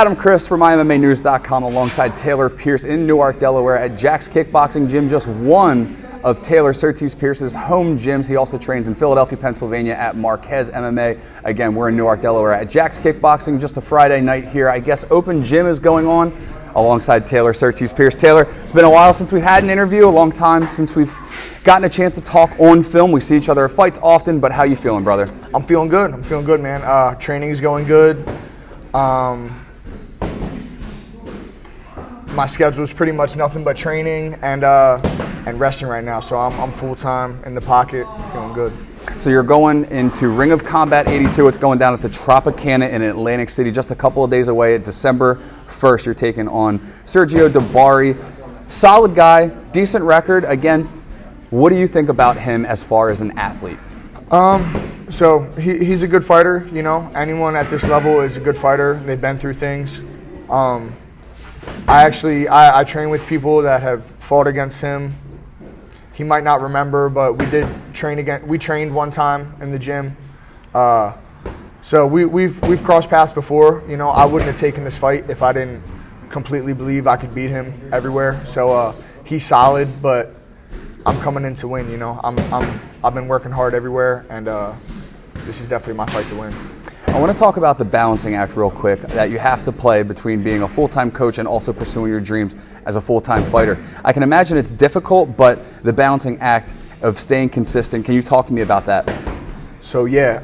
Adam Chris for MyMMAnews.com alongside Taylor Pierce in Newark, Delaware at Jack's Kickboxing Gym, just one of Taylor Surtees Pierce's home gyms. He also trains in Philadelphia, Pennsylvania at Marquez MMA. Again, we're in Newark, Delaware at Jack's Kickboxing, just a Friday night here. I guess open gym is going on alongside Taylor Surtees Pierce. Taylor, it's been a while since we've had an interview, a long time since we've gotten a chance to talk on film. We see each other at fights often, but how you feeling, brother? I'm feeling good. Man. Training's going good. My schedule is pretty much nothing but training and resting right now. So I'm full time in the pocket, feeling good. So you're going into Ring of Combat 82. It's going down at the Tropicana in Atlantic City, just a couple of days away. At December 1st, you're taking on Sergio Dabari. Solid guy, decent record. Again, what do you think about him as far as an athlete? So he's a good fighter. You know, anyone at this level is a good fighter. They've been through things. I train with people that have fought against him. He might not remember, but we did train again. We trained one time in the gym. So we've crossed paths before. You know, I wouldn't have taken this fight if I didn't completely believe I could beat him everywhere. So he's solid, but I'm coming in to win. You know, I've been working hard everywhere, and this is definitely my fight to win. I want to talk about the balancing act real quick that you have to play between being a full-time coach and also pursuing your dreams as a full-time fighter. I can imagine it's difficult, but the balancing act of staying consistent, can you talk to me about that? So yeah,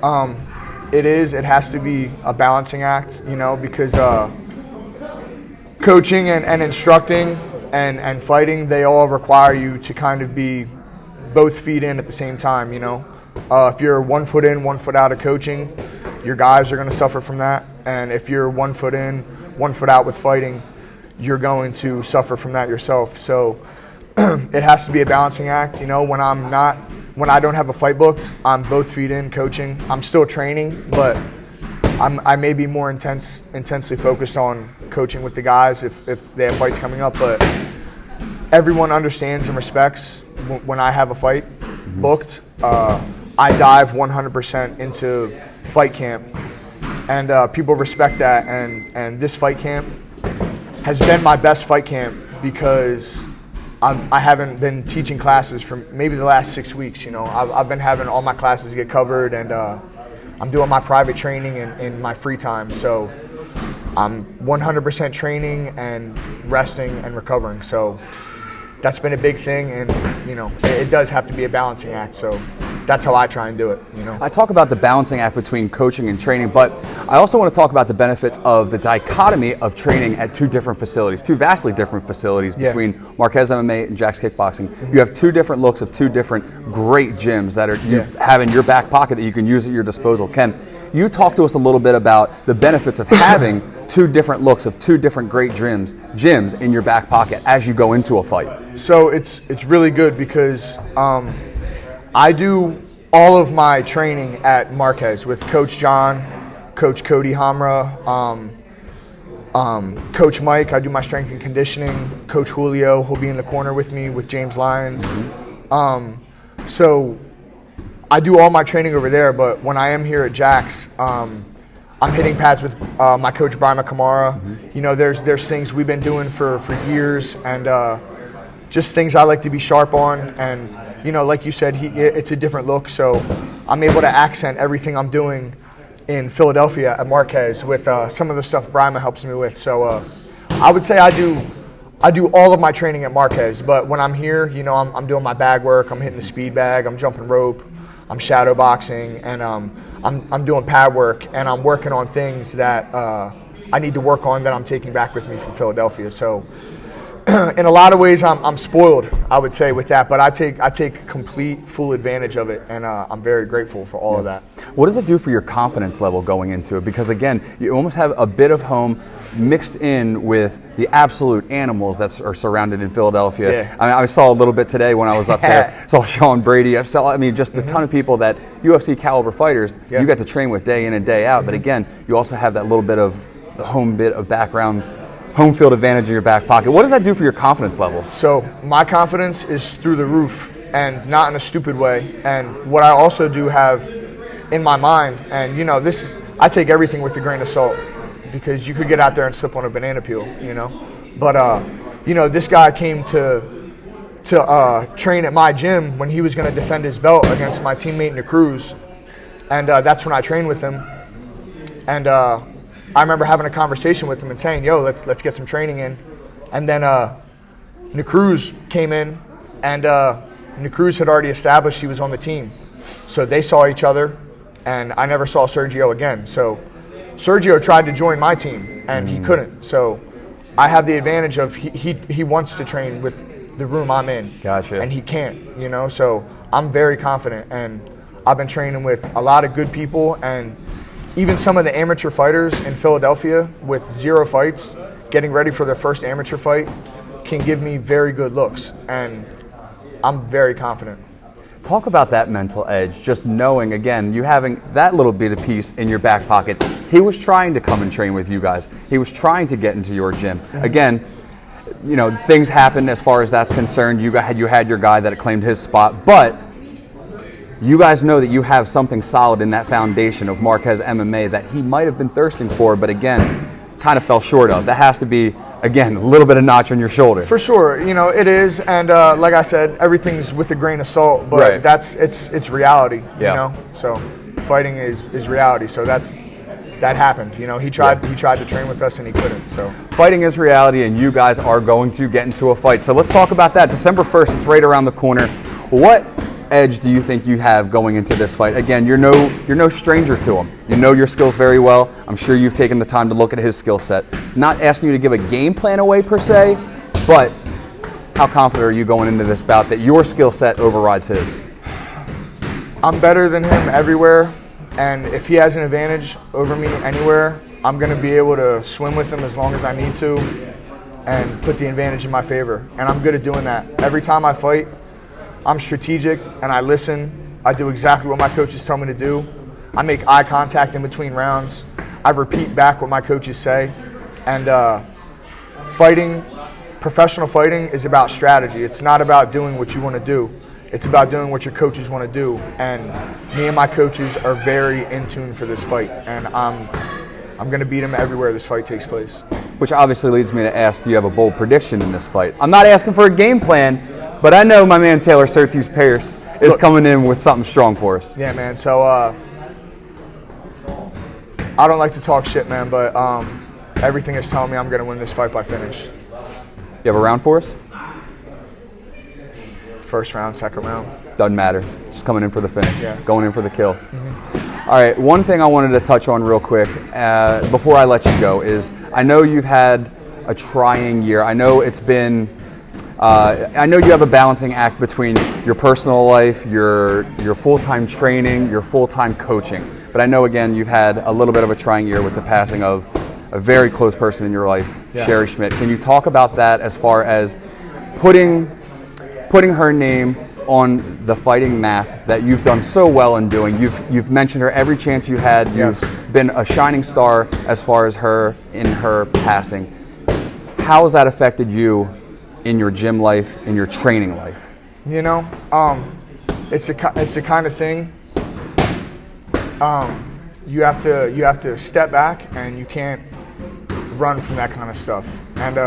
it has to be a balancing act, you know, because coaching and instructing and fighting, they all require you to kind of be both feet in at the same time, you know. If you're 1 foot in, 1 foot out of coaching, your guys are going to suffer from that. And if you're 1 foot in, 1 foot out with fighting, you're going to suffer from that yourself. So it has to be a balancing act. You know, when I don't have a fight booked, I'm both feet in coaching. I'm still training, but I may be more intensely focused on coaching with the guys if they have fights coming up. But everyone understands and respects when I have a fight booked. I dive 100% into fight camp, and people respect that, and this fight camp has been my best fight camp because I haven't been teaching classes for maybe the last 6 weeks. You know, I've been having all my classes get covered, and I'm doing my private training in my free time, so I'm 100% training and resting and recovering. So that's been a big thing, and you know, it does have to be a balancing act. So that's how I try and do it, you know. I talk about the balancing act between coaching and training, but I also want to talk about the benefits of the dichotomy of training at two different facilities, two vastly different facilities between Marquez MMA and Jack's Kickboxing. You have two different looks of two different great gyms that you have in your back pocket that you can use at your disposal. Ken, you talk to us a little bit about the benefits of having two different looks of two different great gyms in your back pocket as you go into a fight. So it's really good because I do all of my training at Marquez with Coach John, Coach Cody Hamra, Coach Mike. I do my strength and conditioning. Coach Julio, he'll be in the corner with me with James Lyons. So I do all my training over there, but when I am here at Jack's, I'm hitting pads with my coach Brian McCamara. You know, there's things we've been doing for years, and just things I like to be sharp on. And you know, like you said, it's a different look, so I'm able to accent everything I'm doing in Philadelphia at Marquez with some of the stuff Brima helps me with. So I would say I do all of my training at Marquez, but when I'm here, you know, I'm doing my bag work, I'm hitting the speed bag, I'm jumping rope, I'm shadow boxing, and I'm doing pad work, and I'm working on things that I need to work on that I'm taking back with me from Philadelphia. So in a lot of ways, I'm spoiled, I would say, with that, but I take complete, full advantage of it, and I'm very grateful for all of that. What does it do for your confidence level going into it? Because again, you almost have a bit of home mixed in with the absolute animals that are surrounded in Philadelphia. Yeah. I saw a little bit today when I was up there. Saw Sean Brady. Just a ton of people that UFC caliber fighters you get to train with day in and day out. But again, you also have that little bit of the home bit of background, home field advantage in your back pocket. What does that do for your confidence level? So my confidence is through the roof, and not in a stupid way. And what I also do have in my mind, and you know, I take everything with a grain of salt, because you could get out there and slip on a banana peel, you know. But you know, this guy came to train at my gym when he was going to defend his belt against my teammate Necruz, and that's when I trained with him. And I remember having a conversation with him and saying, "Yo, let's get some training in." And then Necruz came in, and Necruz had already established he was on the team, so they saw each other, and I never saw Sergio again. So Sergio tried to join my team, and he couldn't. So I have the advantage of he wants to train with the room I'm in. Gotcha. And he can't, you know. So I'm very confident, and I've been training with a lot of good people, and even some of the amateur fighters in Philadelphia with 0 fights, getting ready for their first amateur fight, can give me very good looks, and I'm very confident. Talk about that mental edge, just knowing, again, you having that little bit of peace in your back pocket. He was trying to come and train with you guys. He was trying to get into your gym. Again, you know, things happened as far as that's concerned. You had your guy that claimed his spot, but you guys know that you have something solid in that foundation of Marquez MMA that he might have been thirsting for, but again, kind of fell short of. That has to be, again, a little bit of notch on your shoulder. For sure, you know, it is, and like I said, everything's with a grain of salt, but right. it's reality, Yeah. you know. So fighting is reality. So that happened. You know, he tried to train with us and he couldn't. So fighting is reality, and you guys are going to get into a fight. So let's talk about that. December 1st, it's right around the corner. What edge do you think you have going into this fight? Again, you're no stranger to him. You know your skills very well. I'm sure you've taken the time to look at his skill set. Not asking you to give a game plan away per se, but how confident are you going into this bout that your skill set overrides his? I'm better than him everywhere, and if he has an advantage over me anywhere, I'm going to be able to swim with him as long as I need to and put the advantage in my favor. And I'm good at doing that. Every time I fight, I'm strategic and I listen. I do exactly what my coaches tell me to do. I make eye contact in between rounds. I repeat back what my coaches say. And professional fighting is about strategy. It's not about doing what you want to do. It's about doing what your coaches want to do. And me and my coaches are very in tune for this fight. And I'm going to beat him everywhere this fight takes place. Which obviously leads me to ask, do you have a bold prediction in this fight? I'm not asking for a game plan, but I know my man Taylor Surtees Pierce is coming in with something strong for us. Yeah, man. So I don't like to talk shit, man, but everything is telling me I'm going to win this fight by finish. You have a round for us? First round, second round. Doesn't matter. Just coming in for the finish. Yeah. Going in for the kill. All right, one thing I wanted to touch on real quick before I let you go is I know you've had a trying year. I know it's been I know you have a balancing act between your personal life, your full-time training, your full-time coaching. But I know, again, you've had a little bit of a trying year with the passing of a very close person in your life, Sherry Schmidt. Can you talk about that as far as putting her name on the fighting map that you've done so well in doing? You've mentioned her every chance you had. You've been a shining star as far as her in her passing. How has that affected you in your gym life, in your training life? You know, it's the kind of thing you have to step back, and you can't run from that kind of stuff. And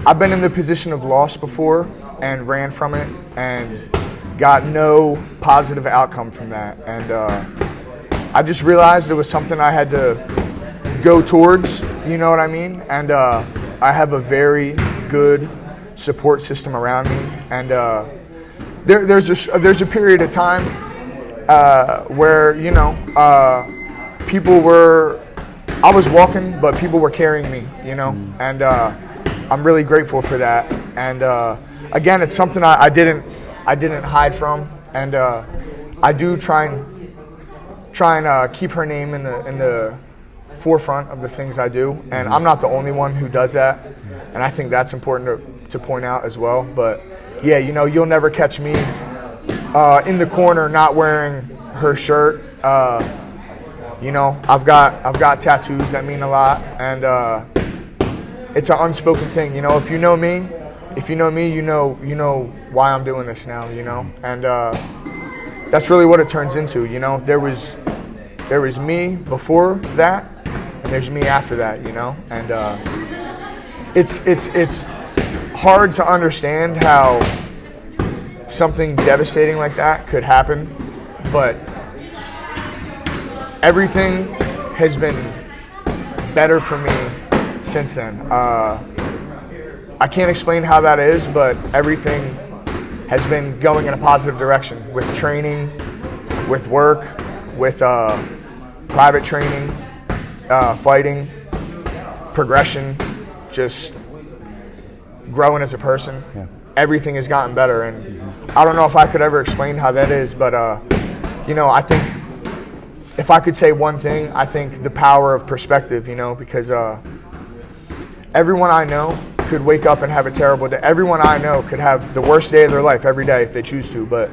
I've been in the position of loss before and ran from it and got no positive outcome from that. And I just realized it was something I had to go towards, you know what I mean? And I have a very good support system around me, and there's a period of time where, you know, I was walking, but people were carrying me, you know, and I'm really grateful for that. And again, it's something I didn't hide from, and I do try and keep her name in the forefront of the things I do, and I'm not the only one who does that, and I think that's important to point out as well. But yeah, you know, you'll never catch me in the corner not wearing her shirt. You know, I've got tattoos that mean a lot, and it's an unspoken thing. You know, if you know me, you know why I'm doing this now. You know, and that's really what it turns into. You know, there was me before that, and there's me after that, you know? And it's hard to understand how something devastating like that could happen, but everything has been better for me since then. I can't explain how that is, but everything has been going in a positive direction with training, with work, with private training, fighting, progression, just growing as a person. Yeah. Everything has gotten better, and I don't know if I could ever explain how that is, but you know, I think if I could say one thing, I think the power of perspective, you know, because everyone I know could wake up and have a terrible day. Everyone I know could have the worst day of their life every day if they choose to, but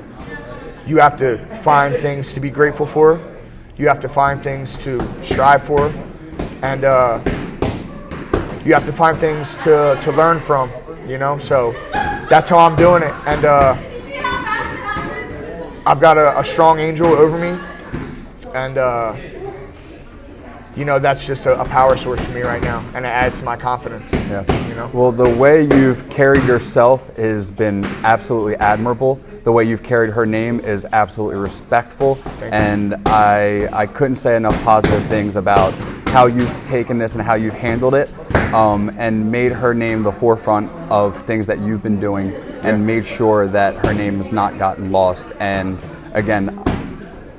you have to find things to be grateful for. You have to find things to strive for, and you have to find things to learn from, you know? So that's how I'm doing it, and I've got a strong angel over me, and you know, that's just a power source for me right now, and it adds to my confidence. Yeah. You know? Well, the way you've carried yourself has been absolutely admirable. The way you've carried her name is absolutely respectful, and I couldn't say enough positive things about how you've taken this and how you've handled it, and made her name the forefront of things that you've been doing, and made sure that her name has not gotten lost. And again,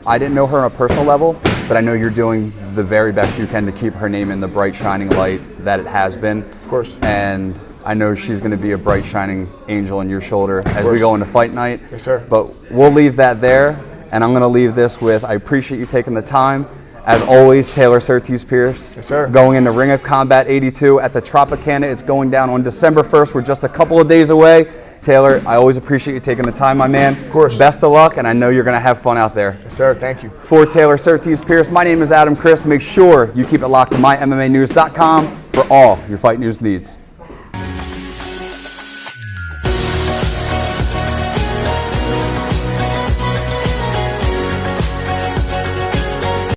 I didn't know her on a personal level, but I know you're doing the very best you can to keep her name in the bright shining light that it has been. Of course. And I know she's going to be a bright shining angel on your shoulder as we go into fight night. Yes, sir. But we'll leave that there, and I'm going to leave this with, I appreciate you taking the time. As always, Taylor Surtees Pierce. Yes, sir. Going into Ring of Combat 82 at the Tropicana. It's going down on December 1st. We're just a couple of days away. Taylor, I always appreciate you taking the time, my man. Of course. Best of luck, and I know you're going to have fun out there. Yes, sir. Thank you. For Taylor Surtees Pierce, my name is Adam Christ. Make sure you keep it locked to mymmanews.com for all your fight news needs.